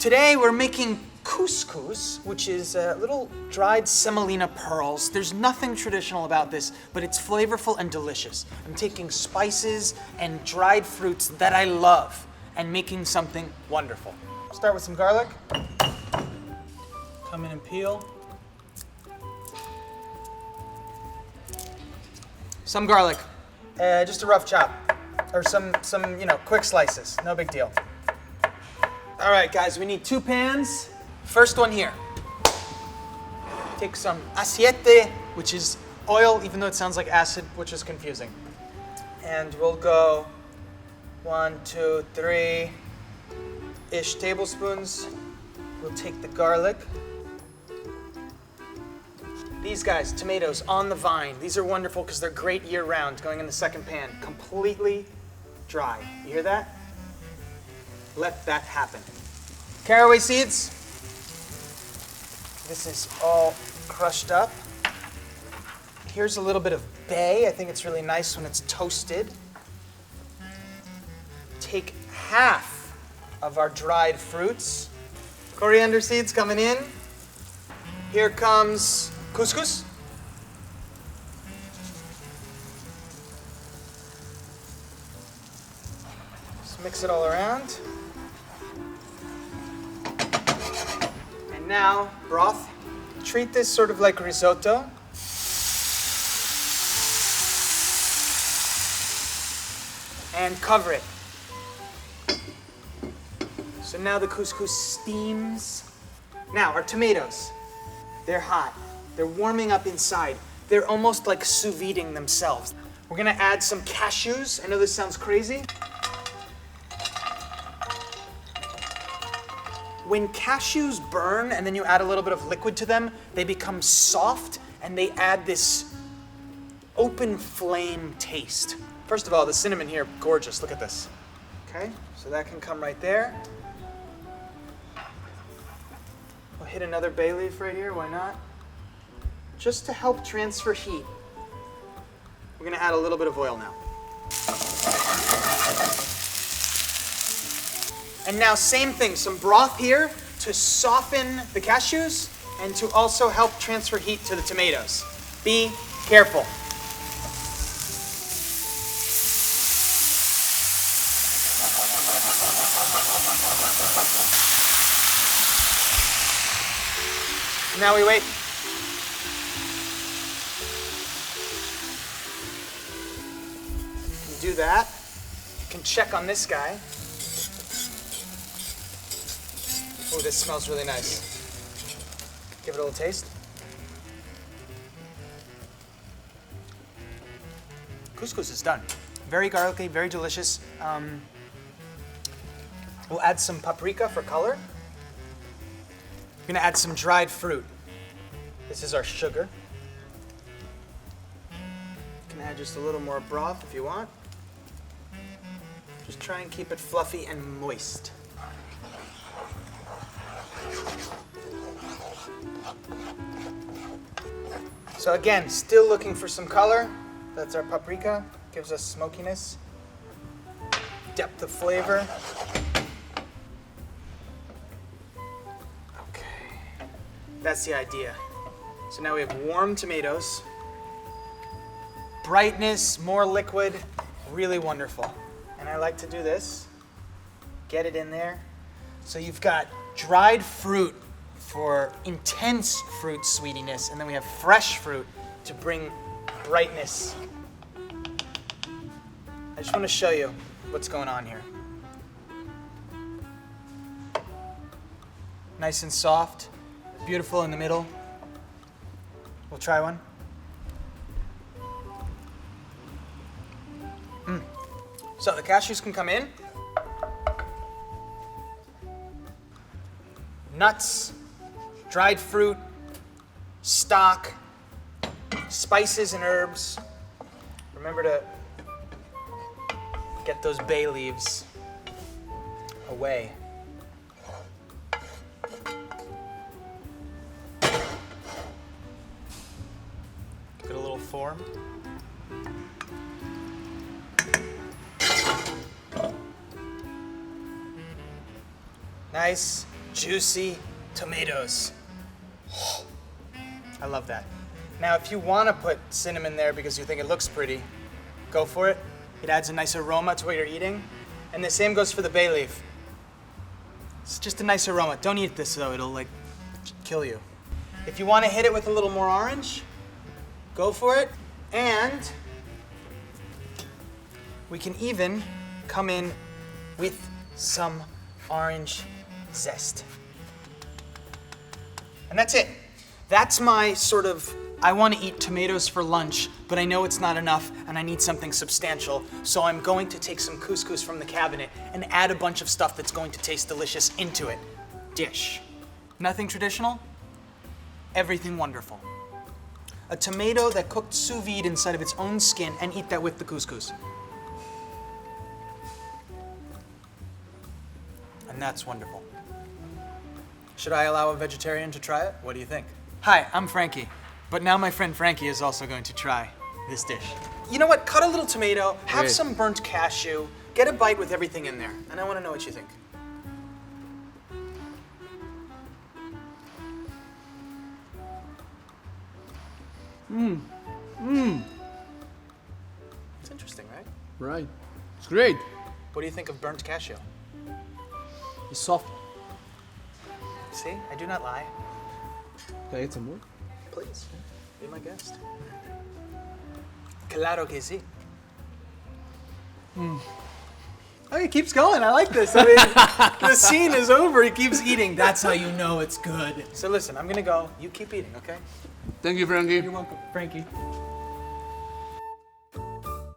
Today we're making couscous, which is little dried semolina pearls. There's nothing traditional about this, but it's flavorful and delicious. I'm taking spices and dried fruits that I love and making something wonderful. Start with some garlic. Come in and peel. Some garlic, just a rough chop, or some quick slices, no big deal. All right, guys, we need 2 pans. First one here. Take some aceite, which is oil, even though it sounds like acid, which is confusing. And we'll go 1, 2, 3-ish tablespoons. We'll take the garlic. These guys, tomatoes on the vine. These are wonderful because they're great year-round, going in the second pan. Completely dry. You hear that? Let that happen. Caraway seeds. This is all crushed up. Here's a little bit of bay. I think it's really nice when it's toasted. Take half of our dried fruits. Coriander seeds coming in. Here comes couscous. Just mix it all around. And now, broth. Treat this sort of like risotto. And cover it. So now the couscous steams. Now, our tomatoes. They're hot. They're warming up inside. They're almost like sous videing themselves. We're gonna add some cashews. I know this sounds crazy. When cashews burn and then you add a little bit of liquid to them, they become soft and they add this open flame taste. First of all, the cinnamon here, gorgeous. Look at this. Okay, so that can come right there. We'll hit another bay leaf right here, why not? Just to help transfer heat. We're gonna add a little bit of oil now. And now same thing, some broth here to soften the cashews and to also help transfer heat to the tomatoes. Be careful. Now we wait. You do that. You can check on this guy. Oh, this smells really nice. Give it a little taste. Couscous is done. Very garlicky, very delicious. We'll add some paprika for color. We're gonna add some dried fruit. This is our sugar. You can add just a little more broth if you want. Just try and keep it fluffy and moist. So again, still looking for some color. That's our paprika, gives us smokiness, depth of flavor. Okay, that's the idea. So now we have warm tomatoes, brightness, more liquid, really wonderful. And I like to do this, get it in there. So you've got dried fruit for intense fruit sweetiness, and then we have fresh fruit to bring brightness. I just want to show you what's going on here. Nice and soft, beautiful in the middle. We'll try one. So the cashews can come in. Nuts, dried fruit, stock, spices and herbs. Remember to get those bay leaves away. Give it a little form. Nice. juicy tomatoes. I love that. Now, if you want to put cinnamon there because you think it looks pretty, go for it. It adds a nice aroma to what you're eating. And the same goes for the bay leaf. It's just a nice aroma. Don't eat this though, it'll like kill you. If you want to hit it with a little more orange, go for it. And we can even come in with some orange zest. And that's it. That's my sort of, I want to eat tomatoes for lunch, but I know it's not enough and I need something substantial. So I'm going to take some couscous from the cabinet and add a bunch of stuff that's going to taste delicious into it. Dish. Nothing traditional, everything wonderful. A tomato that cooked sous vide inside of its own skin, and eat that with the couscous. And that's wonderful. Should I allow a vegetarian to try it? What do you think? Hi, I'm Frankie, but now my friend Frankie is also going to try this dish. You know what? Cut a little tomato, have some burnt cashew, get a bite with everything in there, and I want to know what you think. It's interesting, right? Right. It's great. What do you think of burnt cashew? It's soft. See, I do not lie. Can I get some more? Please, be my guest. Claro que sí. Oh, he keeps going. I like this. I mean, the scene is over. He keeps eating. That's how you know it's good. So listen, I'm gonna go. You keep eating, okay? Thank you, Frankie. You're welcome, Frankie.